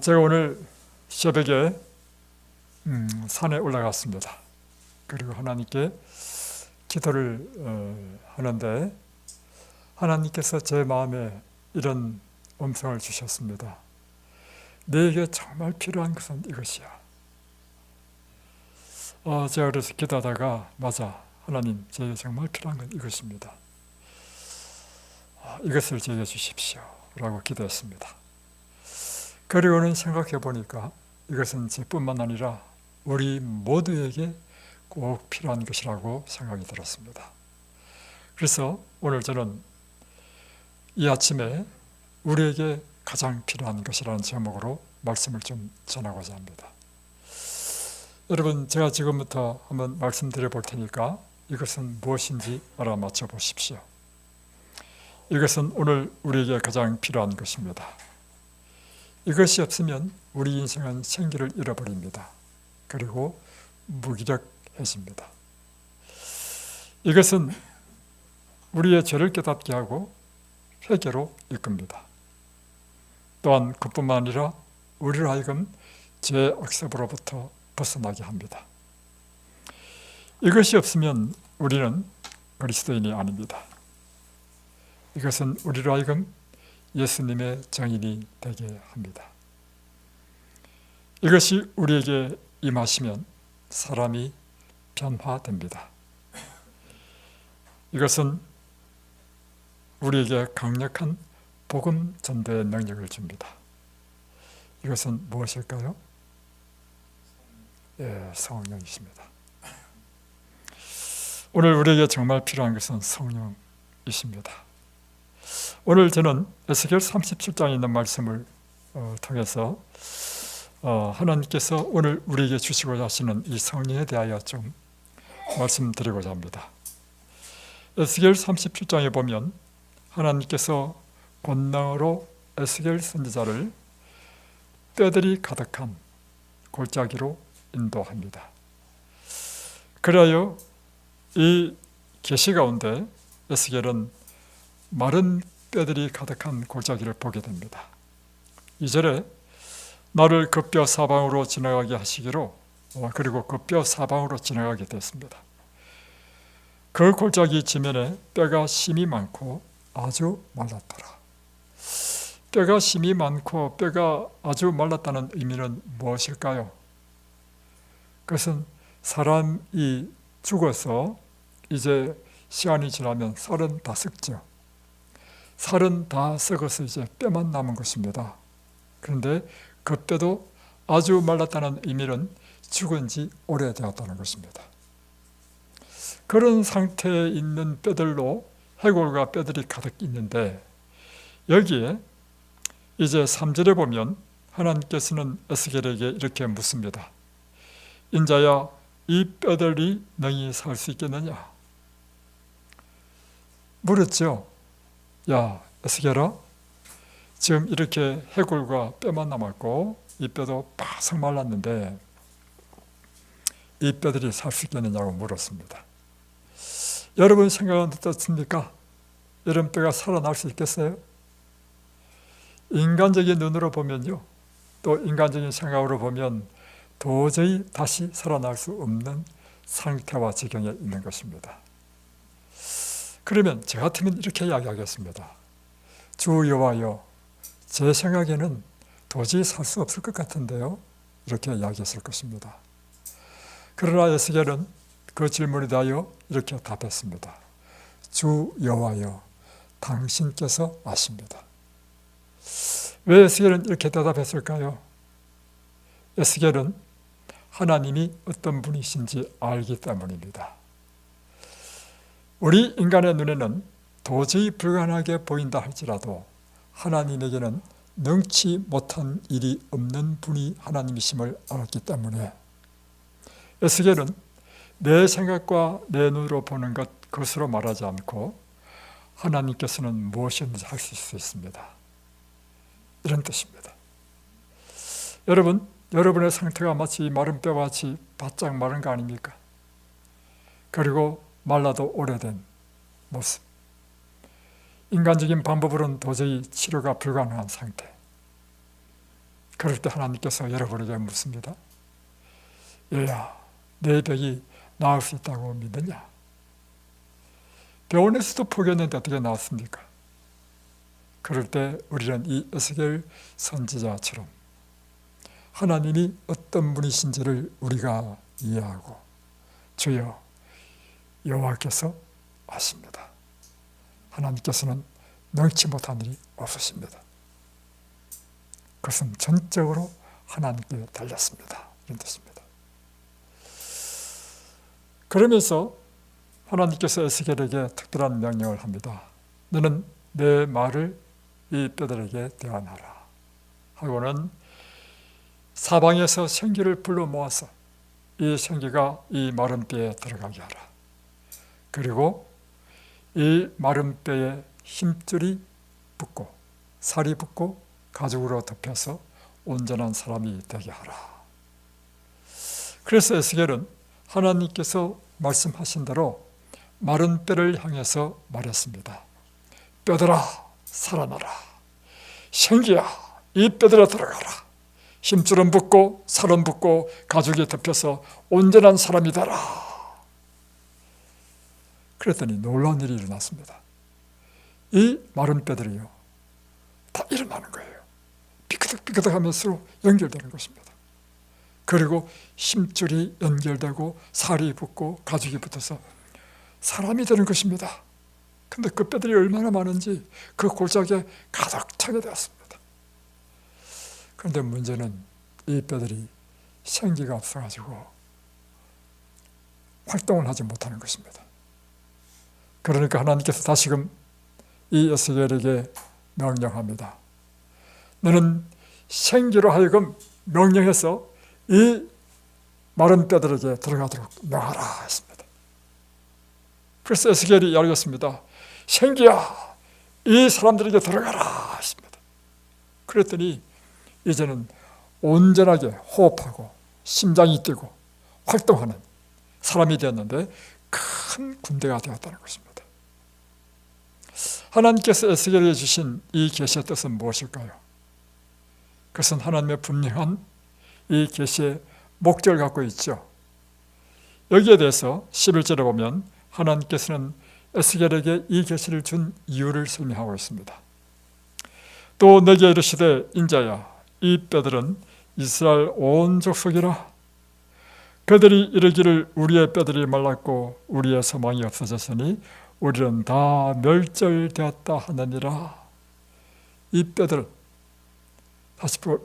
제가 오늘 새벽에 산에 올라갔습니다. 그리고 하나님께 기도를 하는데 하나님께서 제 마음에 이런 음성을 주셨습니다. 내게 정말 필요한 것은 이것이야. 제가 그래서 기도하다가 맞아, 하나님 제게 정말 필요한 건 이것입니다. 이것을 제게 주십시오 라고 기도했습니다. 그리고는 생각해 보니까 이것은 저뿐만 아니라 우리 모두에게 꼭 필요한 것이라고 생각이 들었습니다. 그래서 오늘 저는 이 아침에 우리에게 가장 필요한 것이라는 제목으로 말씀을 좀 전하고자 합니다. 여러분, 제가 지금부터 한번 말씀드려 볼 테니까 이것은 무엇인지 알아맞혀 보십시오. 이것은 오늘 우리에게 가장 필요한 것입니다. 이것이 없으면 우리 인생은 생기를 잃어버립니다. 그리고 무기력해집니다. 이것은 우리의 죄를 깨닫게 하고 회개로 이끕니다. 또한 그뿐만 아니라 우리로 하여금 죄의 억압으로부터 벗어나게 합니다. 이것이 없으면 우리는 그리스도인이 아닙니다. 이것은 우리로 하여금 예수님의 증인이 되게 합니다. 이것이 우리에게 임하시면 사람이 변화됩니다. 이것은 우리에게 강력한 복음 전도의 능력을 줍니다. 이것은 무엇일까요? 성령이십니다. 오늘 우리에게 정말 필요한 것은 성령이십니다. 오늘 저는 에스겔 37장에 있는 말씀을 통해서 하나님께서 오늘 우리에게 주시고자 하시는 이 성령에 대하여 좀 말씀드리고자 합니다. 에스겔 37장에 보면 하나님께서 권능으로 에스겔 선지자를 뼈들이 가득한 골짜기로 인도합니다. 그리하여 이 계시 가운데 에스겔은 마른 뼈들이 가득한 골짜기를 보게 됩니다. 2절에 나를 그 뼈 사방으로 지나가게 하시기로, 그리고 그 뼈 사방으로 지나가게 됐습니다. 그 골짜기 지면에 뼈가 심이 많고 아주 말랐더라. 뼈가 심이 많고 뼈가 아주 말랐다는 의미는 무엇일까요? 그것은 사람이 죽어서 이제 시간이 지나면 살은 다 썩죠. 살은 다 썩어서 이제 뼈만 남은 것입니다. 그런데 그 뼈도 아주 말랐다는 의미는 죽은 지 오래되었다는 것입니다. 그런 상태에 있는 뼈들로 해골과 뼈들이 가득 있는데, 여기에 이제 3절에 보면 하나님께서는 에스겔에게 이렇게 묻습니다. 인자야, 이 뼈들이 능히 살 수 있겠느냐? 물었죠. 야, 에스겔아, 지금 이렇게 해골과 뼈만 남았고 이 뼈도 바싹 말랐는데 이 뼈들이 살 수 있겠느냐고 물었습니다. 여러분 생각은 어떻습니까? 이런 뼈가 살아날 수 있겠어요? 인간적인 눈으로 보면요, 또 인간적인 생각으로 보면 도저히 다시 살아날 수 없는 상태와 지경에 있는 것입니다. 그러면 저 같으면 이렇게 이야기하겠습니다. 주 여호와여, 제 생각에는 도저히 살 수 없을 것 같은데요, 이렇게 이야기했을 것입니다. 그러나 에스겔은 그 질문에 대하여 이렇게 답했습니다. 주 여호와여, 당신께서 아십니다. 왜 에스겔은 이렇게 대답했을까요? 에스겔은 하나님이 어떤 분이신지 알기 때문입니다. 우리 인간의 눈에는 도저히 불가능하게 보인다 할지라도 하나님에게는 능치 못한 일이 없는 분이 하나님이심을 알았기 때문에 에스겔은 내 생각과 내 눈으로 보는 그것으로 말하지 않고 하나님께서는 무엇이든지 하실 수 있습니다, 이런 뜻입니다. 여러분, 여러분의 상태가 마치 마른 뼈와 같이 바짝 마른 거 아닙니까? 그리고 말라도 오래된 모습, 인간적인 방법으로는 도저히 치료가 불가능한 상태. 그럴 때 하나님께서 여러분에게 묻습니다. 얘야, 내 병이 나을 수 있다고 믿느냐? 병원에서도 포기했는데 어떻게 나았습니까? 그럴 때 우리는 이 에스겔 선지자처럼 하나님이 어떤 분이신지를 우리가 이해하고, 주여, 여호와께서 아십니다. 하나님께서는 능치 못한 일이 없으십니다. 그것은 전적으로 하나님께 달렸습니다. 이런 뜻입니다. 그러면서 하나님께서 에스겔에게 특별한 명령을 합니다. 너는 내 말을 이 뼈들에게 대언하라 하고는 사방에서 생기를 불러 모아서 이 생기가 이 마른 뼈에 들어가게 하라. 그리고 이 마른 뼈에 힘줄이 붙고 살이 붙고 가죽으로 덮여서 온전한 사람이 되게 하라. 그래서 에스겔은 하나님께서 말씀하신 대로 마른 뼈를 향해서 말했습니다. 뼈들아 살아나라. 생기야 이 뼈들아 들어가라. 힘줄은 붙고 살은 붙고 가죽이 덮여서 온전한 사람이 되라. 그랬더니 놀라운 일이 일어났습니다. 이 마른 뼈들이요 다 일어나는 거예요. 삐그덕삐그덕 하면서 연결되는 것입니다. 그리고 힘줄이 연결되고 살이 붙고 가죽이 붙어서 사람이 되는 것입니다. 근데 그 뼈들이 얼마나 많은지 그 골짜기에 가득 차게 되었습니다. 그런데 문제는 이 뼈들이 생기가 없어가지고 활동을 하지 못하는 것입니다. 그러니까 하나님께서 다시금 이 에스겔에게 명령합니다. 너는 생기로 하여금 명령해서 이 마른 뼈들에게 들어가도록 명하라 했습니다. 그래서 에스겔이 이야기했습니다. 생기야 이 사람들에게 들어가라 했습니다. 그랬더니 이제는 온전하게 호흡하고 심장이 뛰고 활동하는 사람이 되었는데 큰 군대가 되었다는 것입니다. 하나님께서 에스겔에게 주신 이 계시의 뜻은 무엇일까요? 그것은 하나님의 분명한 이 계시의 목적을 갖고 있죠. 여기에 대해서 11절에 보면 하나님께서는 에스겔에게 이 계시를 준 이유를 설명하고 있습니다. 또 내게 이르시되 인자야 이 뼈들은 이스라엘 온 족속이라. 그들이 이르기를 우리의 뼈들이 말랐고 우리의 소망이 없어졌으니 우리는 다 멸절되었다 하느니라. 이 뼈들,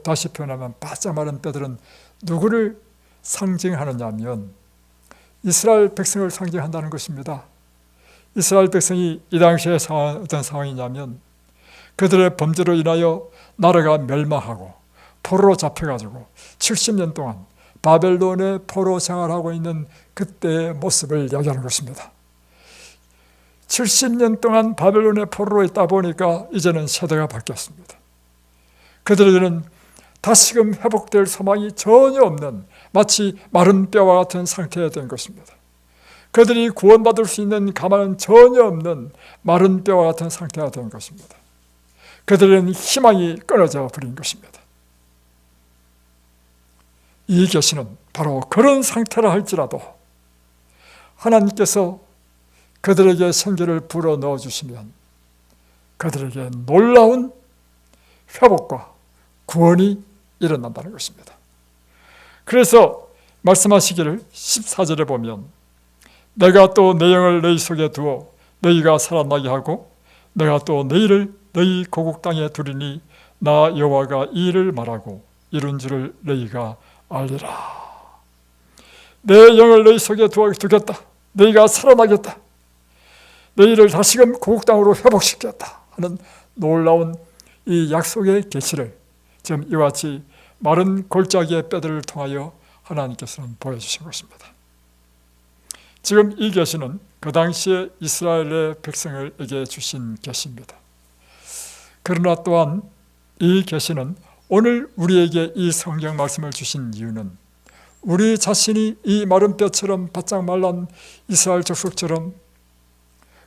다시 표현하면 바짝 마른 뼈들은 누구를 상징하느냐 하면 이스라엘 백성을 상징한다는 것입니다. 이스라엘 백성이 이 당시에 어떤 상황이냐면 그들의 범죄로 인하여 나라가 멸망하고 포로로 잡혀가지고 70년 동안 바벨론의 포로 생활하고 있는 그때의 모습을 이야기하는 것입니다. 70년 동안 바벨론의 포로로 있다 보니까 이제는 세대가 바뀌었습니다. 그들에게는 다시금 회복될 소망이 전혀 없는 마치 마른 뼈와 같은 상태가 된 것입니다. 그들이 구원받을 수 있는 가망은 전혀 없는 마른 뼈와 같은 상태가 된 것입니다. 그들은 희망이 끊어져 버린 것입니다. 이 계시는 바로 그런 상태라 할지라도 하나님께서 그들에게 생기를 불어 넣어주시면 그들에게 놀라운 회복과 구원이 일어난다는 것입니다. 그래서 말씀하시기를 14절에 보면 내가 또 내 영을 너희 속에 두어 너희가 살아나게 하고 내가 또 너희를 너희 고국 땅에 두리니 나 여호와가 이 일을 말하고 이룬 줄을 너희가 알리라. 내 영을 너희 속에 두겠다. 너희가 살아나겠다. 너희를 다시금 고국 땅으로 회복시켰다 하는 놀라운 이 약속의 계시를 지금 이와 같이 마른 골짜기의 뼈들을 통하여 하나님께서는 보여주신 것입니다. 지금 이 계시는 그 당시에 이스라엘의 백성에게 주신 계시입니다. 그러나 또한 이 계시는 오늘 우리에게 이 성경 말씀을 주신 이유는 우리 자신이 이 마른 뼈처럼 바짝 말란 이스라엘 족속처럼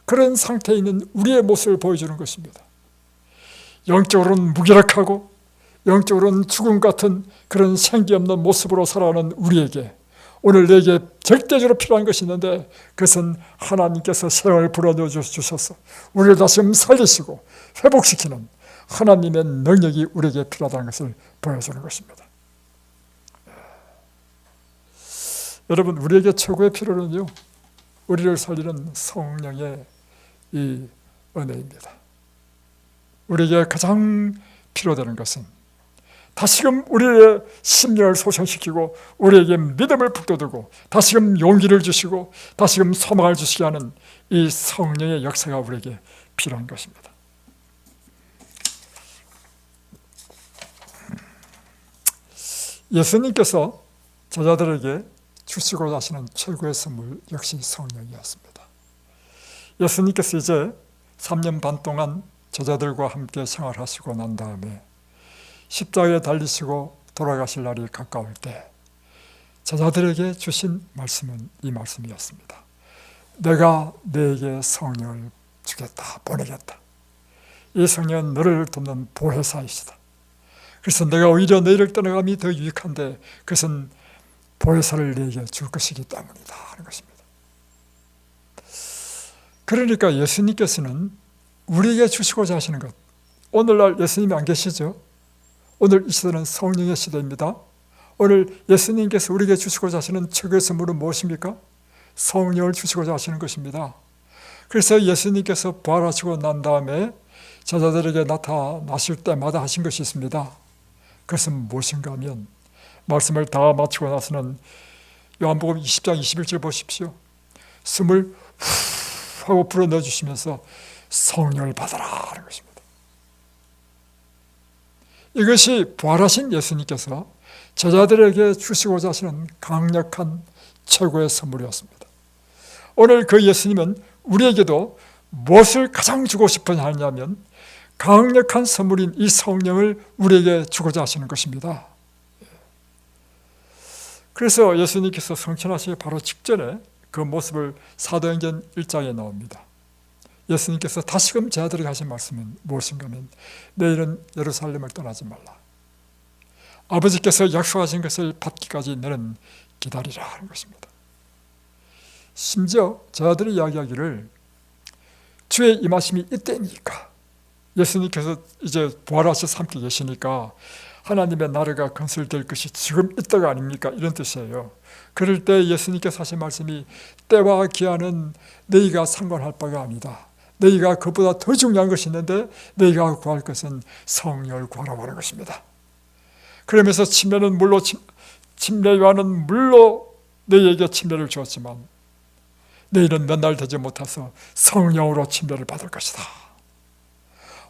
그런 상태에 있는 우리의 모습을 보여주는 것입니다. 영적으로는 무기력하고 영적으로는 죽음 같은 그런 생기 없는 모습으로 살아가는 우리에게 오늘 내게 절대적으로 필요한 것이 있는데, 그것은 하나님께서 생을 불어넣어 주셔서 우리를 다시금 살리시고 회복시키는 하나님의 능력이 우리에게 필요하다는 것을 보여주는 것입니다. 여러분, 우리에게 최고의 필요는요, 우리를 살리는 성령의 이 은혜입니다. 우리에게 가장 필요되는 것은 다시금 우리의 심령을 소생시키고 우리에게 믿음을 북돋우고 다시금 용기를 주시고 다시금 소망을 주시게 하는 이 성령의 역사가 우리에게 필요한 것입니다. 예수님께서 제자들에게 주시고자 하시는 최고의 선물 역시 성령이었습니다. 예수님께서 이제 3년 반 동안 제자들과 함께 생활하시고 난 다음에 십자가에 달리시고 돌아가실 날이 가까울 때 제자들에게 주신 말씀은 이 말씀이었습니다. 내가 너에게 성령을 주겠다, 보내겠다. 이 성령은 너를 돕는 보혜사이시다. 그래서 내가 오히려 너희를 떠나감이 더 유익한데 그것은 보혜사를 너에게 줄 것이기 때문이다 하는 것입니다. 그러니까 예수님께서는 우리에게 주시고자 하시는 것, 오늘날 예수님이 안 계시죠? 오늘 이 시대는 성령의 시대입니다. 오늘 예수님께서 우리에게 주시고자 하시는 최고의 선물은 무엇입니까? 성령을 주시고자 하시는 것입니다. 그래서 예수님께서 부활하시고 난 다음에 제자들에게 나타나실 때마다 하신 것이 있습니다. 그것은 무엇인가 하면 말씀을 다 마치고 나서는 요한복음 20장 21절 보십시오. 숨을 후 하고 불어넣어 주시면서 성령을 받아라 하는 것입니다. 이것이 부활하신 예수님께서 제자들에게 주시고자 하시는 강력한 최고의 선물이었습니다. 오늘 그 예수님은 우리에게도 무엇을 가장 주고 싶어 하냐면 강력한 선물인 이 성령을 우리에게 주고자 하시는 것입니다. 그래서 예수님께서 성천하시기 바로 직전에 그 모습을 사도행전 1장에 나옵니다. 예수님께서 다시금 제자들에게 하신 말씀은 무엇인가 하면 내일은 예루살렘을 떠나지 말라. 아버지께서 약속하신 것을 받기까지 너는 기다리라 하는 것입니다. 심지어 제자들이 이야기하기를 주의 임하심이 이때니까, 예수님께서 이제 부활하셔서 함께 계시니까 하나님의 나라가 건설될 것이 지금 이때가 아닙니까? 이런 뜻이에요. 그럴 때 예수님께서 하신 말씀이 때와 기한은 너희가 상관할 바가 아니다. 너희가 그보다 더 중요한 것이 있는데 너희가 구할 것은 성령을 구하라고 하는 것입니다. 그러면서 침례는 물로 침례 요한은 물로 너희에게 침례를 주었지만 너희는 몇 날 되지 못해서 성령으로 침례를 받을 것이다.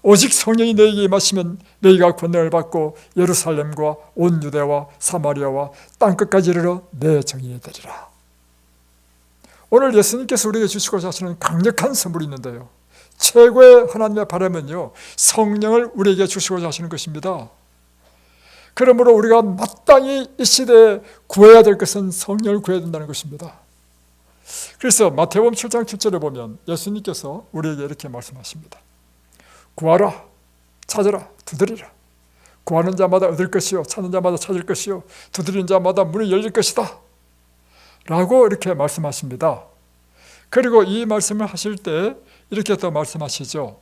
오직 성령이 너희에게 임하시면 너희가 권능을 받고 예루살렘과 온 유대와 사마리아와 땅끝까지 이르러 내 증인이 되리라. 오늘 예수님께서 우리에게 주시고자 하시는 강력한 선물이 있는데요, 최고의 하나님의 바람은요, 성령을 우리에게 주시고자 하시는 것입니다. 그러므로 우리가 마땅히 이 시대에 구해야 될 것은 성령을 구해야 된다는 것입니다. 그래서 마태복음 7장 7절에 보면 예수님께서 우리에게 이렇게 말씀하십니다. 구하라, 찾으라, 두드리라. 구하는 자마다 얻을 것이요, 찾는 자마다 찾을 것이요, 두드리는 자마다 문이 열릴 것이다 라고 이렇게 말씀하십니다. 그리고 이 말씀을 하실 때 이렇게 또 말씀하시죠.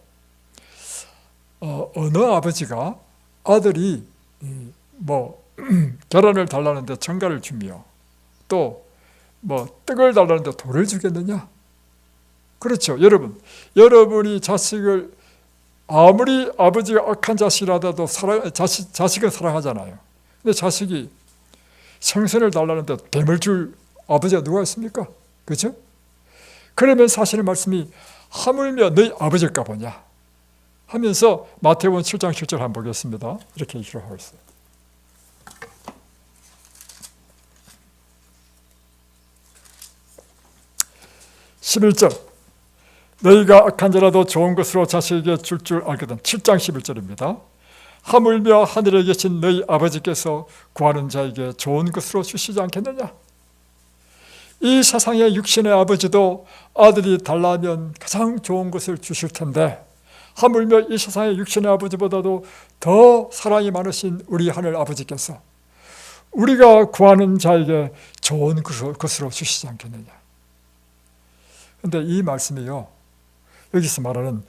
어느 아버지가 아들이 계란을 달라는데 정갈을 주며 또 떡을 달라는데 돌을 주겠느냐? 그렇죠. 여러분이 자식을 아무리 아버지가 악한 자식이라도 자식은 사랑하잖아요. 근데 자식이 생선을 달라는데 뱀을 줄 아버지가 누가 있습니까? 그렇죠? 그러면 사실은 말씀이 하물며 너희 아버지일까 보냐 하면서 마태복음 7장 7절 한번 보겠습니다. 이렇게 기록하고 있어요. (11절) 너희가 악한 자라도 좋은 것으로 자식에게 줄 알거든. 7장 11절입니다. 하물며 하늘에 계신 너희 아버지께서 구하는 자에게 좋은 것으로 주시지 않겠느냐? 이 세상의 육신의 아버지도 아들이 달라면 가장 좋은 것을 주실 텐데 하물며 이 세상의 육신의 아버지보다도 더 사랑이 많으신 우리 하늘 아버지께서 우리가 구하는 자에게 좋은 것으로 주시지 않겠느냐. 그런데 이 말씀이요, 여기서 말하는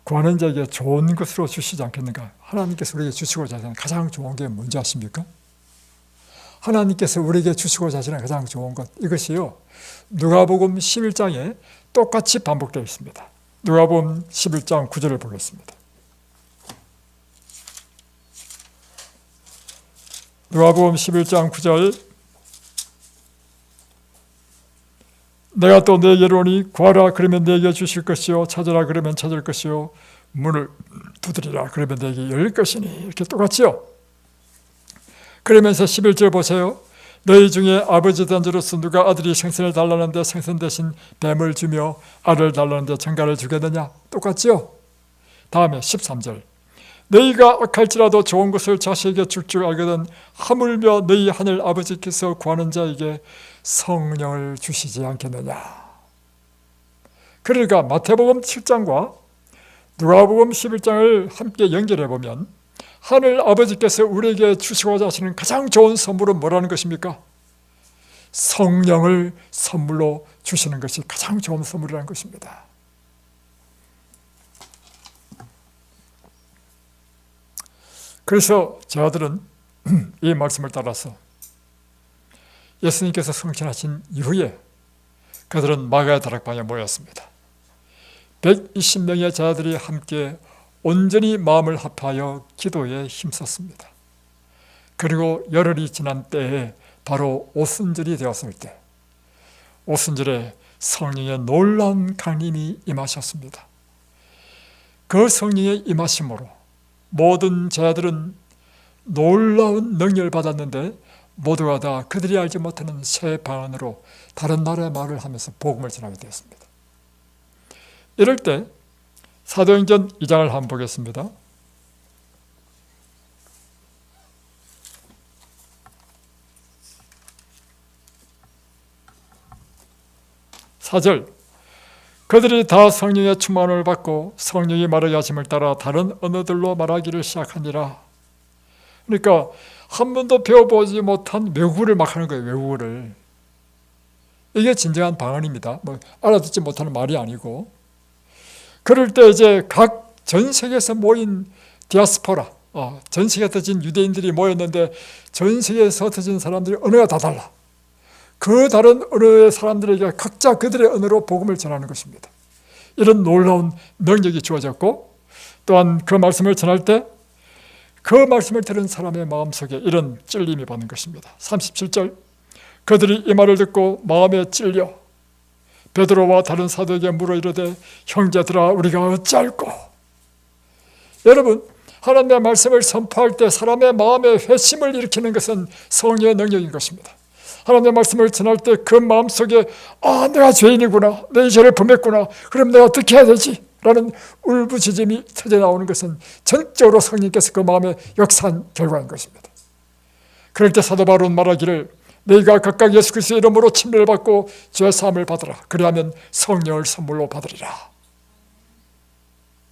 구하는 자에게 좋은 것으로 주시지 않겠는가. 하나님께서 우리에게 주시고자 하시는 가장 좋은 게 뭔지 아십니까? 하나님께서 우리에게 주시고자 하시는 가장 좋은 것, 이것이요, 누가복음 11장에 똑같이 반복되어 있습니다. 누가복음 11장 9절을 보겠습니다. 누가복음 11장 9절, 내가 또 네게로 오니 구하라 그러면 네게 주실 것이요 찾으라 그러면 찾을 것이요 문을 두드리라 그러면 네게 열릴 것이니, 이렇게 똑같지요. 그러면서 11절 보세요. 너희 중에 아버지 된 자로서 누가 아들이 생선을 달라는데 생선 대신 뱀을 주며 알을 달라는데 정갈을 주겠느냐. 똑같지요. 다음에 13절, 너희가 악할지라도 좋은 것을 자식에게 줄 줄 알거든 하물며 너희 하늘 아버지께서 구하는 자에게 성령을 주시지 않겠느냐. 그러니까 마태복음 7장과 누가복음 11장을 함께 연결해 보면 하늘 아버지께서 우리에게 주시고자 하시는 가장 좋은 선물은 뭐라는 것입니까? 성령을 선물로 주시는 것이 가장 좋은 선물이라는 것입니다. 그래서 저들은 이 말씀을 따라서 예수님께서 성천하신 이후에 그들은 마가의 다락방에 모였습니다. 120명의 자들이 함께 온전히 마음을 합하여 기도에 힘썼습니다. 그리고 열흘이 지난 때에 바로 오순절이 되었을 때 오순절에 성령의 놀라운 강림이 임하셨습니다. 그 성령의 임하심으로 모든 자들은 놀라운 능력을 받았는데 모두가 다 그들이 알지 못하는 새 방언으로 다른 나라의 말을 하면서 복음을 전하게 되었습니다. 이럴 때 사도행전 2장을 한번 보겠습니다. (4절) 그들이 다 성령의 충만을 받고 성령이 말하게 하심을 따라 다른 언어들로 말하기를 시작하니라. 그러니까 한 번도 배워보지 못한 외국어를 막 하는 거예요. 외국어를. 이게 진정한 방언입니다. 뭐 알아듣지 못하는 말이 아니고. 그럴 때 이제 각 전 세계에서 모인 디아스포라, 전 세계에 흩어진 유대인들이 모였는데 전 세계에서 흩어진 사람들이 언어가 다 달라. 그 다른 언어의 사람들에게 각자 그들의 언어로 복음을 전하는 것입니다. 이런 놀라운 능력이 주어졌고, 또한 그 말씀을 전할 때 그 말씀을 들은 사람의 마음속에 이런 찔림이 받는 것입니다. 37절, 그들이 이 말을 듣고 마음에 찔려 베드로와 다른 사도에게 물어 이르되 형제들아 우리가 어찌할꼬. 여러분, 하나님의 말씀을 선포할 때 사람의 마음에 회심을 일으키는 것은 성령의 능력인 것입니다. 하나님의 말씀을 전할 때 그 마음속에 내가 죄인이구나, 내 죄를 범했구나, 그럼 내가 어떻게 해야 되지? 라는 울부짖음이 터져나오는 것은 전적으로 성령께서 그 마음에 역사한 결과인 것입니다. 그럴 때 사도 바울은 말하기를 너희가 각각 예수 그리스도의 이름으로 침례를 받고 죄 사함을 받으라. 그리하면 성령을 선물로 받으리라.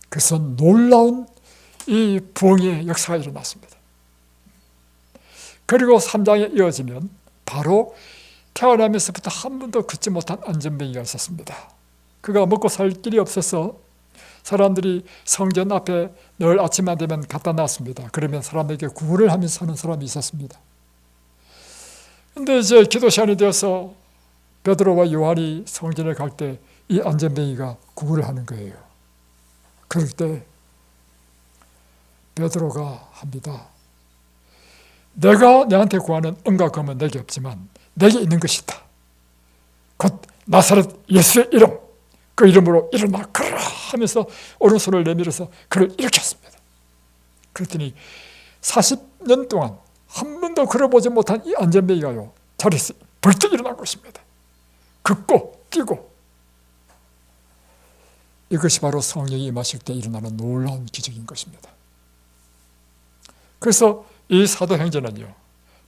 그래서 놀라운 이 부흥의 역사가 일어났습니다. 그리고 3장에 이어지면 바로 태어나면서부터 한 번도 걷지 못한 안전뱅이가 있었습니다. 그가 먹고 살 길이 없어서 사람들이 성전 앞에 늘 아침만 되면 갖다 놨습니다. 그러면 사람에게 구걸을 하면서 사는 사람이 있었습니다. 그런데 이제 기도 시간이 되어서 베드로와 요한이 성전에 갈 때 이 안전뱅이가 구걸을 하는 거예요. 그럴 때 베드로가 합니다. 내가 내한테 구하는 은과 금은 내게 없지만 내게 있는 것이다. 곧 나사렛 예수의 이름, 그 이름으로 일어나 걸어라 하면서 오른손을 내밀어서 그를 일으켰습니다. 그랬더니 40년 동안 한 번도 걸어보지 못한 이 안전뱅이가요, 자리에서 벌떡 일어난 것입니다. 걷고 뛰고. 이것이 바로 성령이 임하실 때 일어나는 놀라운 기적인 것입니다. 그래서 이 사도행전은요,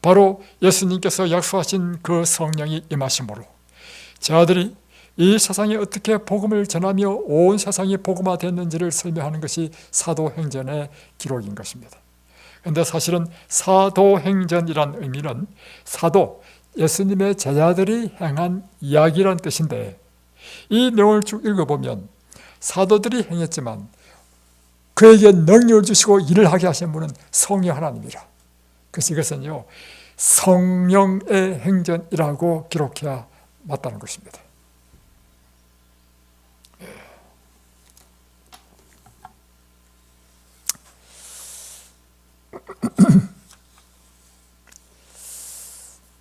바로 예수님께서 약속하신 그 성령이 임하심으로 저들이 이 세상에 어떻게 복음을 전하며 온 세상이 복음화됐는지를 설명하는 것이 사도행전의 기록인 것입니다. 그런데 사실은 사도행전이란 의미는 사도, 예수님의 제자들이 행한 이야기란 뜻인데, 이 내용을 쭉 읽어보면 사도들이 행했지만 그에게 능력을 주시고 일을 하게 하신 분은 성령 하나님이라. 그래서 이것은요, 성령의 행전이라고 기록해야 맞다는 것입니다.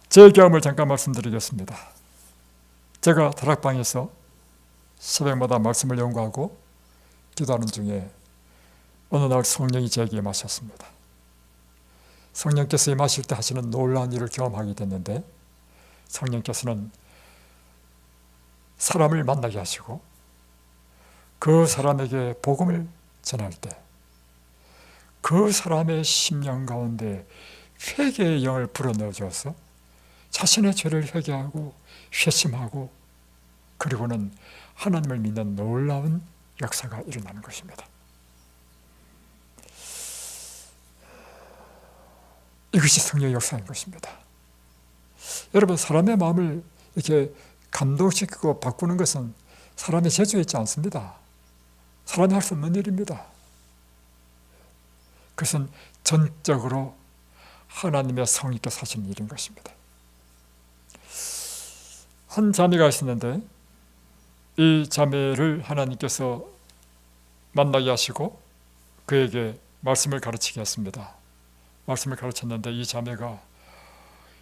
제 경험을 잠깐 말씀드리겠습니다. 제가 다락방에서 새벽마다 말씀을 연구하고 기도하는 중에 어느 날 성령이 제게 임하셨습니다. 성령께서 임하실 때 하시는 놀라운 일을 경험하게 됐는데, 성령께서는 사람을 만나게 하시고 그 사람에게 복음을 전할 때 그 사람의 심령 가운데 회개의 영을 불어넣어 주어서 자신의 죄를 회개하고 회심하고 그리고는 하나님을 믿는 놀라운 역사가 일어나는 것입니다. 이것이 성령의 역사인 것입니다. 여러분, 사람의 마음을 이렇게 감동시키고 바꾸는 것은 사람의 재주에 있지 않습니다. 사람이 할 수 없는 일입니다. 그것은 전적으로 하나님의 성령께서 하시는 일인 것입니다. 한 자매가 있었는데 이 자매를 하나님께서 만나게 하시고 그에게 말씀을 가르치게 했습니다. 말씀을 가르쳤는데 이 자매가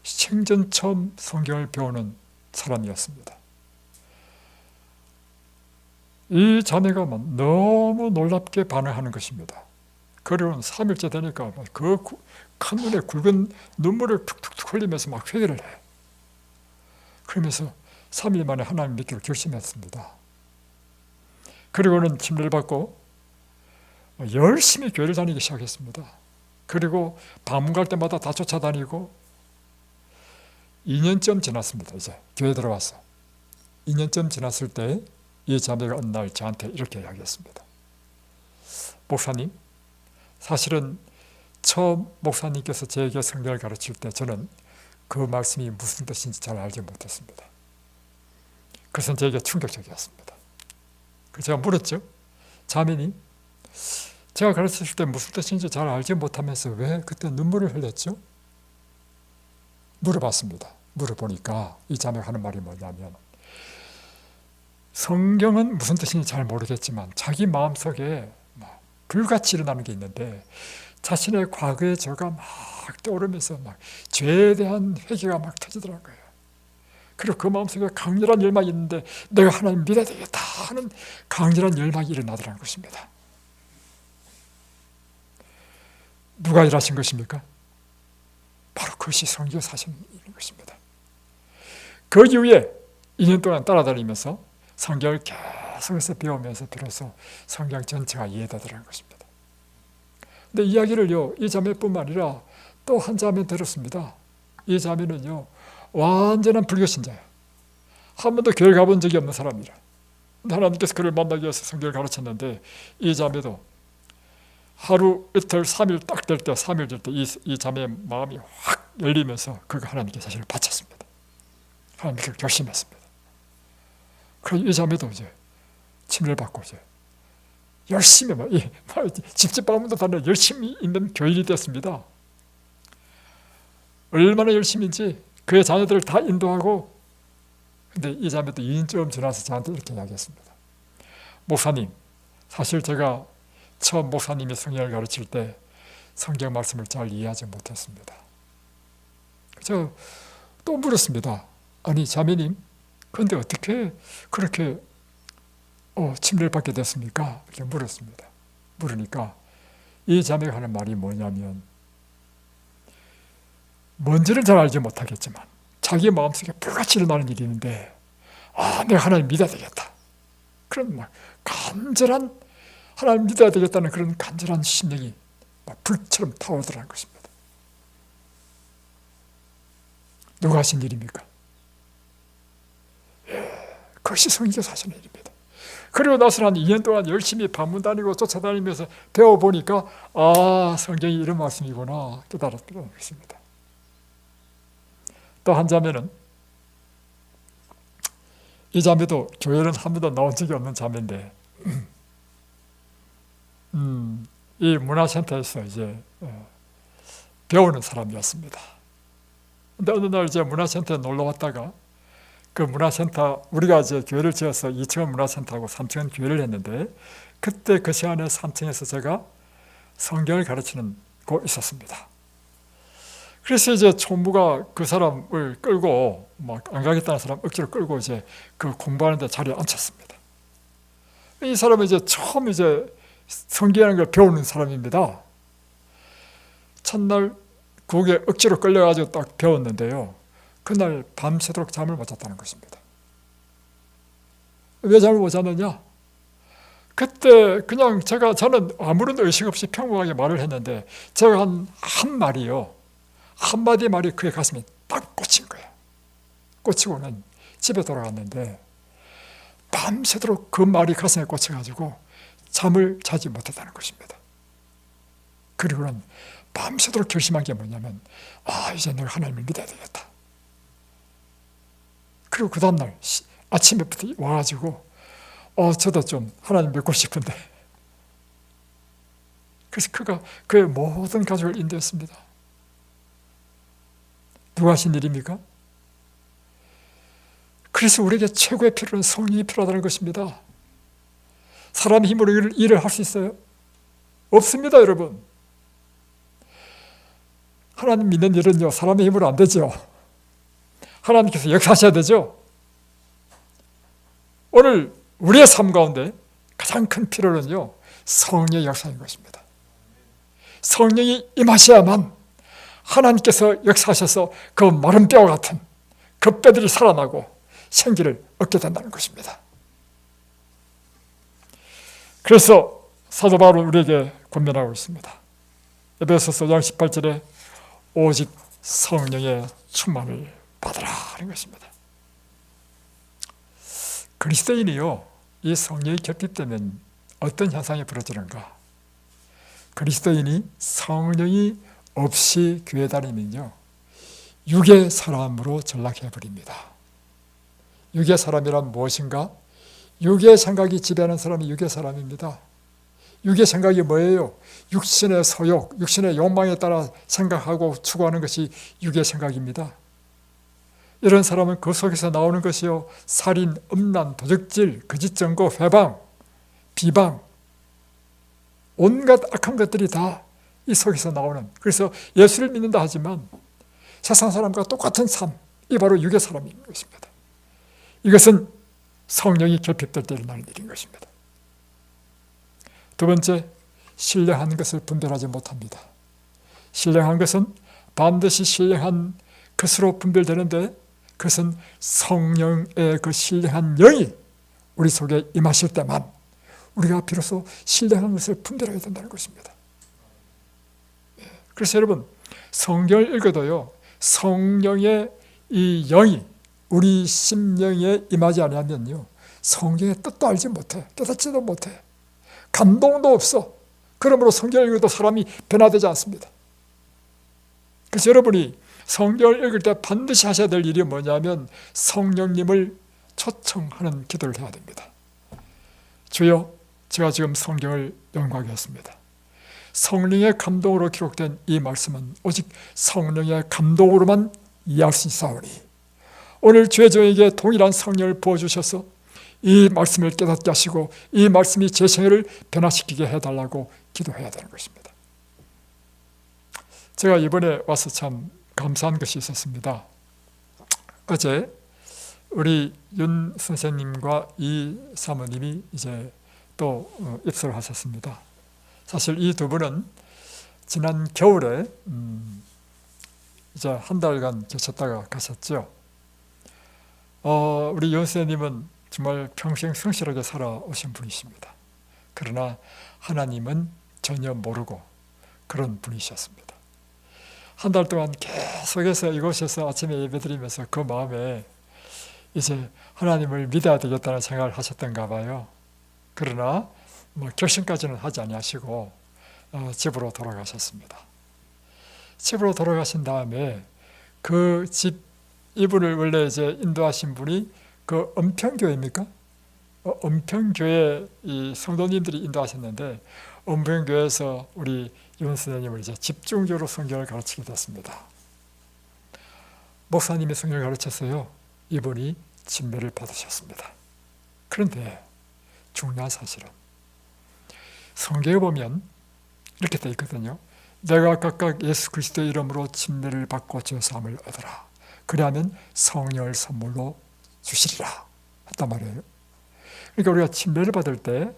생전 처음 성경을 배우는 사람이었습니다. 이 자매가 너무 놀랍게 반응하는 것입니다. 그리고는 3일째 되니까 그 큰 눈에 굵은 눈물을 툭툭툭 흘리면서 막 회개를 해. 그러면서 3일 만에 하나님 믿기로 결심했습니다. 그리고는 침례를 받고 열심히 교회를 다니기 시작했습니다. 그리고 방문 갈 때마다 다 쫓아다니고 2년쯤 지났습니다. 이제 교회 들어와서 2년쯤 지났을 때 이 자매가 어느 날 저한테 이렇게 이야기했습니다. 목사님, 사실은 처음 목사님께서 제게 성경을 가르칠 때 저는 그 말씀이 무슨 뜻인지 잘 알지 못했습니다. 그것은 제게 충격적이었습니다. 그래서 제가 물었죠. 자매님, 제가 가르쳤을 때 무슨 뜻인지 잘 알지 못하면서 왜 그때 눈물을 흘렸죠? 물어봤습니다. 물어보니까 이 자매가 하는 말이 뭐냐면, 성경은 무슨 뜻인지 잘 모르겠지만 자기 마음속에 불같이 일어나는 게 있는데 자신의 과거의 죄가 막 떠오르면서 막 죄에 대한 회개가 막 터지더라고요. 그리고 그 마음속에 강렬한 열망이 있는데 내가 하나님 믿어야 되겠다 하는 강렬한 열망이 일어나더라는 것입니다. 누가 일하신 것입니까? 바로 그것이 성경에서 하시는 일인 것입니다. 그 이후에 2년 동안 따라다니면서 성경을 계속해서 배우면서 비로소 성경 전체가 이해되더라는 것입니다. 근데 이야기를요, 이 자매뿐만 아니라 또 한 자매 들었습니다. 이 자매는요, 완전한 불교 신자예요. 한 번도 교회 가본 적이 없는 사람이라. 하나님께서 그를 만나기 위해서 성경을 가르쳤는데 이 자매도 하루 이틀 3일 딱 될 때, 3일 될 때 이 자매의 마음이 확 열리면서 그가 하나님께 자신을 바쳤습니다. 하나님께 결심했습니다. 그래서 이 자매도 이제 침례를 받고 이제 열심히 집집 방문도 다니며 열심히 있는 교인이 됐습니다. 얼마나 열심인지 그의 자녀들을 다 인도하고. 근데 이 자매도 2년쯤 지나서 저한테 이렇게 이야기했습니다. 목사님, 사실 제가 처음 목사님이 성경을 가르칠 때 성경 말씀을 잘 이해하지 못했습니다. 제가 또 물었습니다. 아니 자매님, 그런데 어떻게 그렇게 침례를 받게 됐습니까? 이렇게 물었습니다. 물으니까 이 자매가 하는 말이 뭐냐면, 뭔지를 잘 알지 못하겠지만 자기 마음속에 불같이 일어나는 일이 있는데 내가 하나님 믿어야 되겠다. 그런 막 간절한, 하나님 믿어야 되겠다는 그런 간절한 심령이 막 불처럼 타오르더라는 것입니다. 누가 하신 일입니까? 그것이 성령께서 하시는 일입니다. 그리고 나서 한 2년 동안 열심히 방문 다니고 쫓아다니면서 배워보니까 성경이 이런 말씀이구나 깨달았던 것입니다. 또 한 자매는, 이 자매도 교회는 한 번도 나온 적이 없는 자매인데 이 문화센터에서 이제 배우는 사람이었습니다. 근데 어느 날 이제 문화센터에 놀러 왔다가 그 문화센터, 우리가 이제 교회를 지어서 2층은 문화센터하고 3층은 교회를 했는데, 그때 그 시간에 3층에서 제가 성경을 가르치는 곳 있었습니다. 그래서 이제 총무가 그 사람을 끌고, 막 안 가겠다는 사람 억지로 끌고 이제 그 공부하는데 자리에 앉혔습니다. 이 사람은 이제 처음 이제 성경이라는 걸 배우는 사람입니다. 첫날 그게 억지로 끌려가지고 딱 배웠는데요, 그날 밤새도록 잠을 못 잤다는 것입니다. 왜 잠을 못 잤느냐? 그때 그냥 저는 아무런 의식 없이 평범하게 말을 했는데, 제가 한 말이요, 한마디 말이 그의 가슴에 딱 꽂힌 거예요. 꽂히고는 집에 돌아갔는데 밤새도록 그 말이 가슴에 꽂혀가지고 잠을 자지 못했다는 것입니다. 그리고는 밤새도록 결심한 게 뭐냐면, 이제 내가 하나님을 믿어야 되겠다. 그리고 그 다음날 아침에부터 와가지고 저도 좀 하나님 믿고 싶은데, 그래서 그가 그의 모든 가족을 인도했습니다. 누가 하신 일입니까? 그래서 우리에게 최고의 필요는 성령이 필요하다는 것입니다. 사람의 힘으로 일을 할 수 있어요? 없습니다, 여러분. 하나님 믿는 일은요, 사람의 힘으로 안 되죠. 하나님께서 역사하셔야 되죠. 오늘 우리의 삶 가운데 가장 큰 필요는요, 성령의 역사인 것입니다. 성령이 임하셔야만 하나님께서 역사하셔서 그 마른 뼈와 같은 그 뼈들이 살아나고 생기를 얻게 된다는 것입니다. 그래서 사도 바울은 우리에게 권면하고 있습니다. 에베소서 5장 18절에 오직 성령의 충만을 받으라 하는 것입니다. 그리스도인이요, 이 성령이 결핍되면 어떤 현상이 벌어지는가? 그리스도인이 성령이 없이 교회 다니면요, 육의 사람으로 전락해버립니다. 육의 사람이란 무엇인가? 육의 생각이 지배하는 사람이 육의 사람입니다. 육의 생각이 뭐예요? 육신의 소욕, 육신의 욕망에 따라 생각하고 추구하는 것이 육의 생각입니다. 이런 사람은 그 속에서 나오는 것이요, 살인, 음란, 도적질, 거짓 증거, 회방, 비방, 온갖 악한 것들이 다 이 속에서 나오는, 그래서 예수를 믿는다 하지만 세상 사람과 똑같은 삶, 이 바로 육의 사람인 것입니다. 이것은 성령이 결핍될 때 일어나는 일인 것입니다. 두 번째, 신령한 것을 분별하지 못합니다. 신령한 것은 반드시 신령한 것으로 분별되는데, 그것은 성령의 그 신령한 영이 우리 속에 임하실 때만 우리가 비로소 신령한 것을 분별하게 된다는 것입니다. 그래서 여러분, 성경을 읽어도요, 성령의 이 영이 우리 심령에 임하지 않으면요, 성경의 뜻도 알지 못해, 깨닫지도 못해, 감동도 없어. 그러므로 성경을 읽어도 사람이 변화되지 않습니다. 그래서 여러분이 성경을 읽을 때 반드시 하셔야 될 일이 뭐냐면, 성령님을 초청하는 기도를 해야 됩니다. 주여, 제가 지금 성경을 연구하겠습니다. 성령의 감동으로 기록된 이 말씀은 오직 성령의 감동으로만 이해할 수 있사오니, 오늘 주의 종에게 동일한 성령을 부어주셔서 이 말씀을 깨닫게 하시고 이 말씀이 제 생애를 변화시키게 해달라고 기도해야 되는 것입니다. 제가 이번에 와서 참 감사한 것이 있었습니다. 어제 우리 윤 선생님과 이 사모님이 이제 또 입소를 하셨습니다. 사실 이 두 분은 지난 겨울에 이제 한 달간 계셨다가 가셨죠. 우리 윤 선생님은 정말 평생 성실하게 살아오신 분이십니다. 그러나 하나님은 전혀 모르고 그런 분이셨습니다. 한 달 동안 계속해서 이곳에서 아침에 예배드리면서 그 마음에 이제 하나님을 믿어야 되겠다는 생각을 하셨던가 봐요. 그러나 뭐 결심까지는 하지 아니하시고 집으로 돌아가셨습니다. 집으로 돌아가신 다음에 그 집, 이분을 원래 이제 인도하신 분이 그 은평교회입니까? 은평교회 이 성도님들이 인도하셨는데, 은평교회에서 우리 이원 선생님을 이제 집중적으로 성경을 가르치게 됐습니다. 목사님이 성경을 가르쳤어요. 이분이 침례를 받으셨습니다. 그런데 중요한 사실은 성경에 보면 이렇게 되어 있거든요. 내가 각각 예수 그리스도의 이름으로 침례를 받고 죄사함을 얻으라. 그리하면 성령을 선물로 주시리라 했단 말이에요. 그러니까 우리가 침례를 받을 때,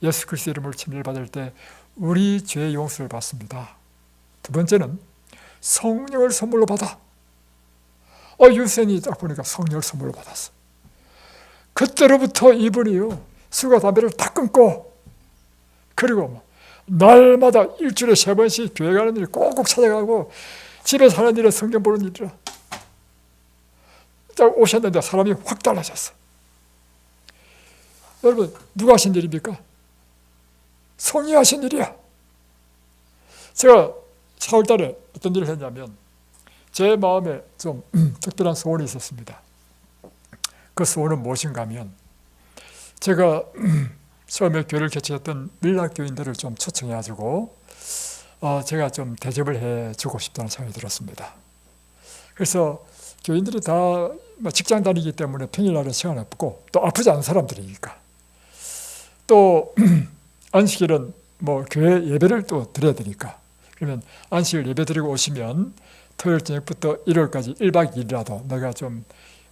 예수 그리스도의 이름으로 침례를 받을 때 우리 죄의 용서를 받습니다. 두 번째는 성령을 선물로 받아. 유선이 딱 보니까 성령을 선물로 받았어. 그때로부터 이분이요, 술과 담배를 다 끊고, 그리고 날마다 일주일에 3번씩 교회 가는 일 꼭꼭 찾아가고, 집에서 하는 일은 성경 보는 일이라. 딱 오셨는데 사람이 확 달라졌어. 여러분, 누가 하신 일입니까? 성령이 하신 일이야. 제가 4월 달에 어떤 일을 했냐면, 제 마음에 좀 특별한 소원이 있었습니다. 그 소원은 무엇인가 하면, 제가 처음에 교회를 개척했던 밀락교인들을 좀 초청해가지고 제가 좀 대접을 해주고 싶다는 생각이 들었습니다. 그래서 교인들이 다 직장 다니기 때문에 평일날은 시간 없고, 또 아프지 않은 사람들이니까, 또 안식일은 뭐 교회 예배를 또 드려야 되니까, 그러면 안식일 예배 드리고 오시면 토요일 저녁부터 일요일까지 1박 2일이라도 내가 좀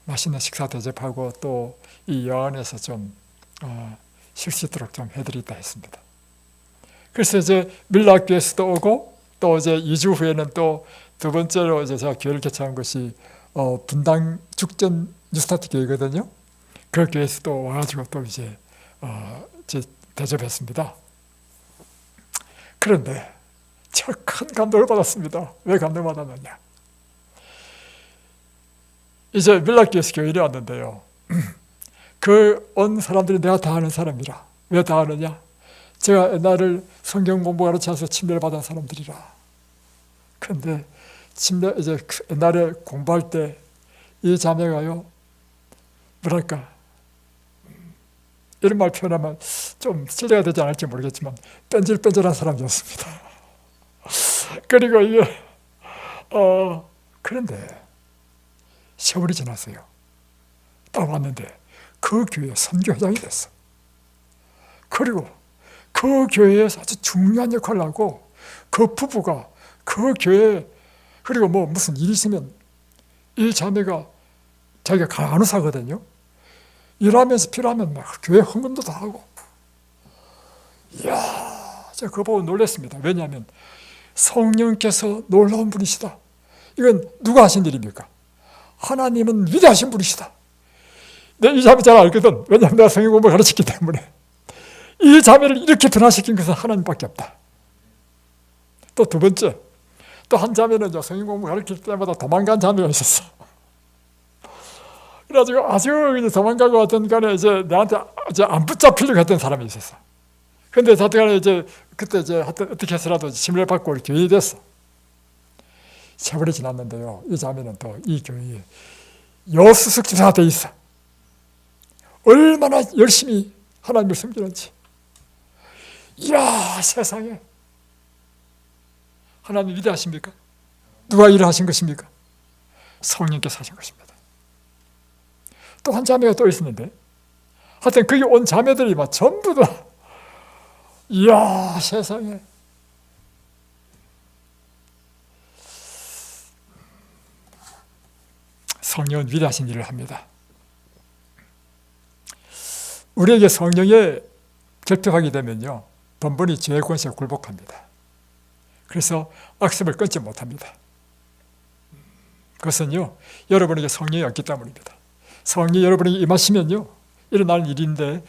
맛있는 식사 대접하고 또 이 여안에서 좀 쉴 수 있도록 좀 해드리다 했습니다. 그래서 이제 밀락교회에서도 오고, 또 이제 2주 후에는 또 두 번째로 이제 제가 교회를 개척한 것이 분당 죽전 뉴스타트 교회거든요. 그 교회에서도 와가지고 또 이제 대접했습니다. 그런데 제가 큰 감동을 받았습니다. 왜 감동받았느냐? 이제 밀락교회에서 교회에 왔는데요. 그 온 사람들이 내가 다 아는 사람이라. 왜 다 아느냐? 제가 옛날을 성경 공부 가르쳐서 침례를 받은 사람들이라. 그런데 이제 옛날에 공부할 때 이 자매가요, 뭐랄까, 이런 말 표현하면 좀 실례가 되지 않을지 모르겠지만 뺀질뺀질한 사람이었습니다. 그리고 이게 그런데 세월이 지났어요. 딱 왔는데 그 교회 선교회장이 됐어. 그리고 그 교회에서 아주 중요한 역할을 하고, 그 부부가 그 교회, 그리고 뭐 무슨 일이 있으면 이 자매가 자기가 간호사거든요. 일하면서 필요하면 막 교회 헌금도 다 하고. 이야, 제가 그거 보고 놀랐습니다. 왜냐하면 성령께서 놀라운 분이시다. 이건 누가 하신 일입니까? 하나님은 위대하신 분이시다. 내 이 자매 잘 알거든. 왜냐하면 내가 성경 공부를 가르쳤기 때문에. 이 자매를 이렇게 변화시킨 것은 하나님밖에 없다. 또 두 번째, 또 한 자매는 성경 공부 가르칠 때마다 도망간 자매가 있었어. 그래가지고 아주 도망가고 하던 간에 이제 내한테 이제 안 붙잡히려고 했던 사람이 있었어. 근데 하여튼간에 이제 그때 이제 하여튼 어떻게 해서라도 침례를 받고 우리 교인이 됐어. 세월이 지났는데요, 이 자매는 또 이 교회에 여수석 집사가 돼 있어. 얼마나 열심히 하나님을 섬기는지. 이야, 세상에. 하나님 위대하십니까? 누가 일을 하신 것입니까? 성령께서 하신 것입니다. 또 한 자매가 또 있었는데, 하여튼 거기 온 자매들이 막 전부 다, 이야, 세상에. 성령은 위대하신 일을 합니다. 우리에게 성령에 결핍하게 되면요, 번번이 죄의 권세에 굴복합니다. 그래서 악습을 끊지 못합니다. 그것은요, 여러분에게 성령이 없기 때문입니다. 성령이 여러분에게 임하시면요, 일어나는 일인데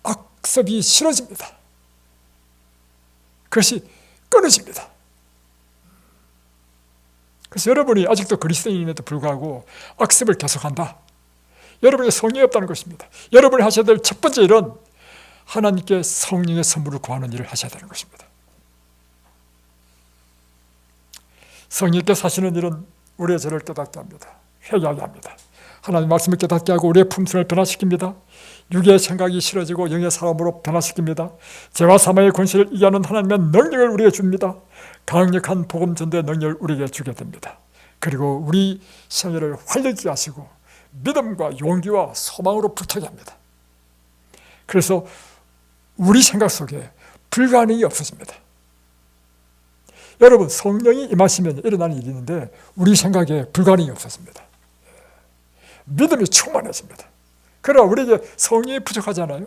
악습이 싫어집니다. 그것이 끊어집니다. 그래서 여러분이 아직도 그리스도인임에도 불구하고 악습을 계속한다. 여러분에게 성령이 없다는 것입니다. 여러분이 하셔야 될 첫 번째 일은 하나님께 성령의 선물을 구하는 일을 하셔야 되는 것입니다. 성령께 사시는 일은 우리의 죄를 깨닫게 합니다. 회개하게 합니다. 하나님 말씀을 깨닫게 하고 우리의 품성을 변화시킵니다. 육의 생각이 싫어지고 영의 사람으로 변화시킵니다. 죄와 사망의 권세를 이겨하는 하나님의 능력을 우리에게 줍니다. 강력한 복음 전도의 능력을 우리에게 주게 됩니다. 그리고 우리 생애를 활력있게 하시고 믿음과 용기와 소망으로 불타게 합니다. 그래서 우리 생각 속에 불가능이 없어집니다. 여러분, 성령이 임하시면 일어나는 일이 있는데 우리 생각에 불가능이 없어집니다. 믿음이 충만해집니다. 그러나 우리에게 성령이 부족하잖아요.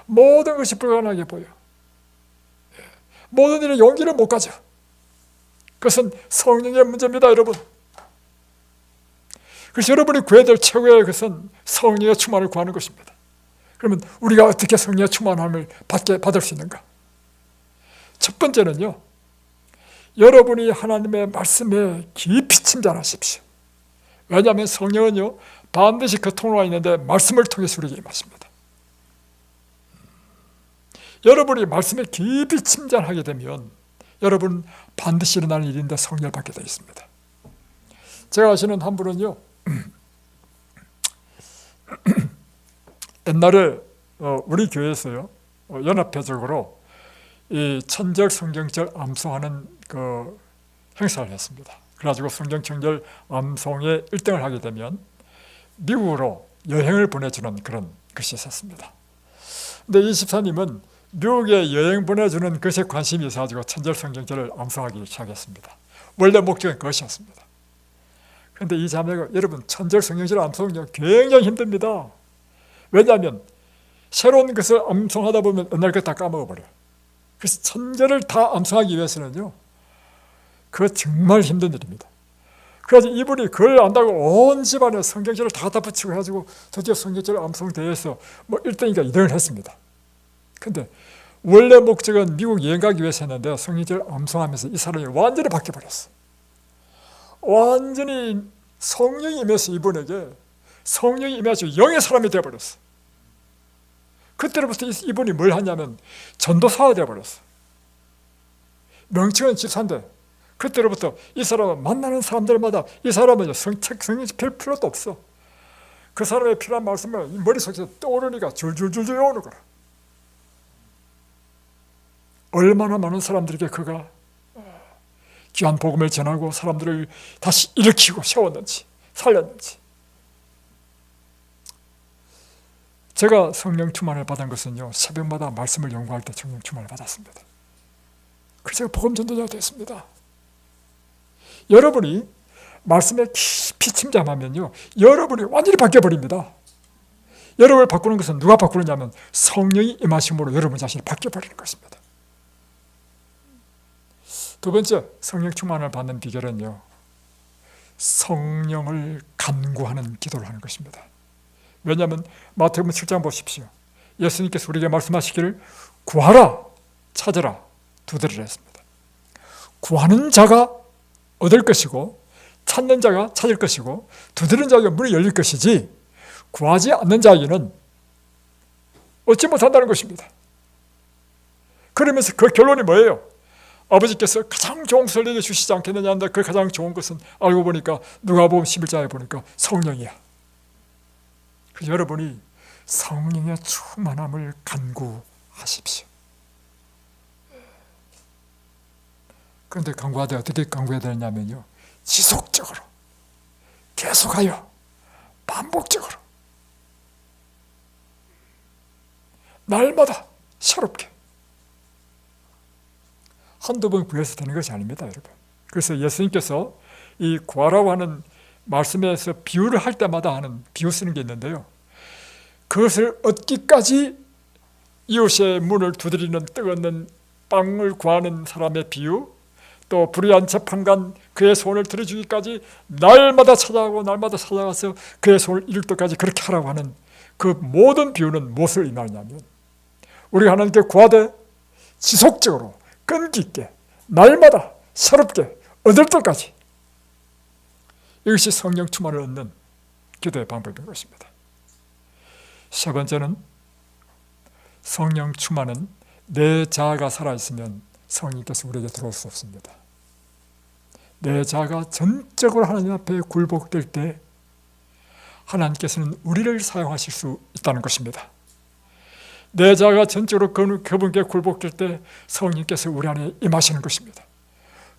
모든 것이 불가능하게 보여. 모든 일에 용기를 못 가져. 그것은 성령의 문제입니다, 여러분. 그래서 여러분이 구해야 될 최고의 것은 성령의 충만을 구하는 것입니다. 그러면 우리가 어떻게 성령의 충만함을 받을 수 있는가? 첫 번째는요, 여러분이 하나님의 말씀에 깊이 침잠하십시오. 왜냐하면 성령은요, 반드시 그 통로가 있는데 말씀을 통해서 우리에게 임하십니다. 여러분이 말씀에 깊이 침잠하게 되면 여러분 반드시 일어나는 일인데 성령을 받게 되어 있습니다. 제가 아시는 한 분은요, 옛날에 우리 교회에서요, 연합회적으로 이 천절 성경절 암송하는 그 행사를 했습니다. 그래가지고 성경천절 암송에 1등을 하게 되면 미국으로 여행을 보내주는 그런 것이 있었습니다. 근데 이 집사님은 미국에 여행 보내주는 것에 관심이 있어가지고 천절 성경절을 암송하기 시작했습니다. 원래 목적은 그것이었습니다. 그런데 이 자매가, 여러분, 천절 성경절 암송은요 굉장히 힘듭니다. 왜냐하면 새로운 것을 암송하다 보면 옛날 것 다 까먹어버려요. 그래서 천절을 다 암송하기 위해서는요, 그거 정말 힘든 일입니다. 그래서 이분이 그걸 안다고 온 집안에 성경절을 다 갖다 붙이고 해가지고 드디어 성경절 암송대회에서 1등인가 2등을 했습니다. 근데 원래 목적은 미국 여행 가기 위해서였는데 성경절 암송하면서 이 사람이 완전히 바뀌어버렸어. 완전히 성령이 임해서 이분에게 성령이 임해서 영의 사람이 되어버렸어. 그때부터 이분이 뭘 하냐면 전도사가 되어버렸어. 명칭은 집사인데 그때부터 이 사람은 만나는 사람들마다 이 사람은 성경이 별 필요도 없어. 그 사람의 필요한 말씀을 머릿속에서 떠오르니까 줄줄줄줄 오는 거라. 얼마나 많은 사람들에게 그가 귀한 복음을 전하고 사람들을 다시 일으키고 세웠는지 살렸는지. 제가 성령 충만을 받은 것은요, 새벽마다 말씀을 연구할 때 성령 충만을 받았습니다. 그래서 제가 복음 전도자가 됐습니다. 여러분이 말씀에 깊이 침잠하면요, 여러분이 완전히 바뀌어버립니다. 여러분을 바꾸는 것은 누가 바꾸느냐면 성령이 임하심으로 여러분 자신이 바뀌어버리는 것입니다. 두 번째, 성령 충만을 받는 비결은요, 성령을 간구하는 기도를 하는 것입니다. 왜냐하면 마태복음 7장 보십시오. 예수님께서 우리에게 말씀하시기를 구하라, 찾으라, 두드리라 했습니다. 구하는 자가 얻을 것이고 찾는 자가 찾을 것이고 두드리는 자에게 문이 열릴 것이지 구하지 않는 자에게는 얻지 못한다는 것입니다. 그러면서 그 결론이 뭐예요? 아버지께서 가장 좋은 것을 내게 주시지 않겠느냐 하는데 그 가장 좋은 것은 알고 보니까 누가복음 11장에 보니까 성령이야. 그래서 여러분이 성령의 충만함을 간구하십시오. 그런데 간구하되 어떻게 간구해야 되냐면요, 지속적으로, 계속하여, 반복적으로, 날마다 새롭게. 한두 번 구해서 되는 것이 아닙니다, 여러분. 그래서 예수님께서 이 구하라고 하는 말씀에서 비유를 할 때마다 하는 비유 쓰는 게 있는데요, 그것을 얻기까지 이웃의 문을 두드리는 뜨겁는 빵을 구하는 사람의 비유, 또 불의한 재판관 그의 손을 들어주기까지 날마다 찾아가고 날마다 찾아가서 그의 손을 이룰 때까지 그렇게 하라고 하는 그 모든 비유는 무엇을 의미하냐면, 우리가 하나님께 구하되 지속적으로 끈기 있게 날마다 새롭게 얻을 때까지, 이것이 성령 충만을 얻는 기도의 방법인 것입니다. 세 번째는 성령 충만은 내 자아가 살아있으면 성령께서 우리에게 들어올 수 없습니다. 내 자아가 전적으로 하나님 앞에 굴복될 때 하나님께서는 우리를 사용하실 수 있다는 것입니다. 내 자아가 전적으로 그분께 굴복될 때 성령께서 우리 안에 임하시는 것입니다.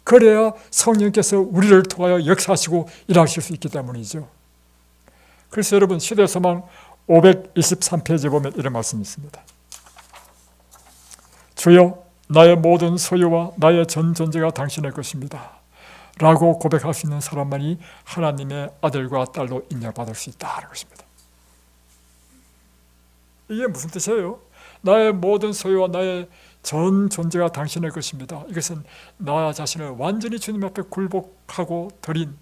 그래야 성령께서 우리를 통하여 역사하시고 일하실 수 있기 때문이죠. 그래서 여러분 시대서망 523페이지에 보면 이런 말씀이 있습니다. 주여 나의 모든 소유와 나의 전 존재가 당신의 것입니다 라고 고백할 수 있는 사람만이 하나님의 아들과 딸로 인정받을 수 있다는 것입니다. 이게 무슨 뜻이에요? 나의 모든 소유와 나의 전 존재가 당신의 것입니다. 이것은 나 자신을 완전히 주님 앞에 굴복하고 드린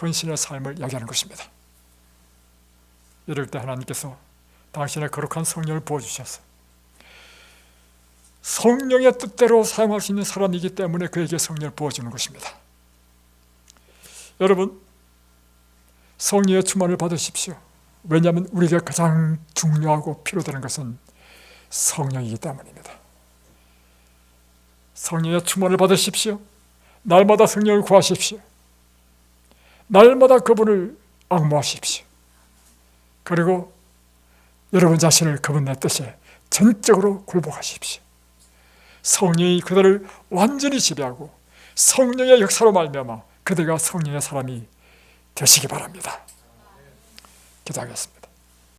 헌신의 삶을 이야기하는 것입니다. 이럴 때 하나님께서 당신의 거룩한 성령을 부어주셔서 성령의 뜻대로 사용할 수 있는 사람이기 때문에 그에게 성령을 부어주는 것입니다. 여러분, 성령의 충만을 받으십시오. 왜냐하면 우리에게 가장 중요하고 필요되는 것은 성령이기 때문입니다. 성령의 충만을 받으십시오. 날마다 성령을 구하십시오. 날마다 그분을 앙모하십시오. 그리고 여러분 자신을 그분의 뜻에 전적으로 굴복하십시오. 성령이 그들을 완전히 지배하고 성령의 역사로 말미암아 그들과 성령의 사람이 되시기 바랍니다. 기도하겠습니다.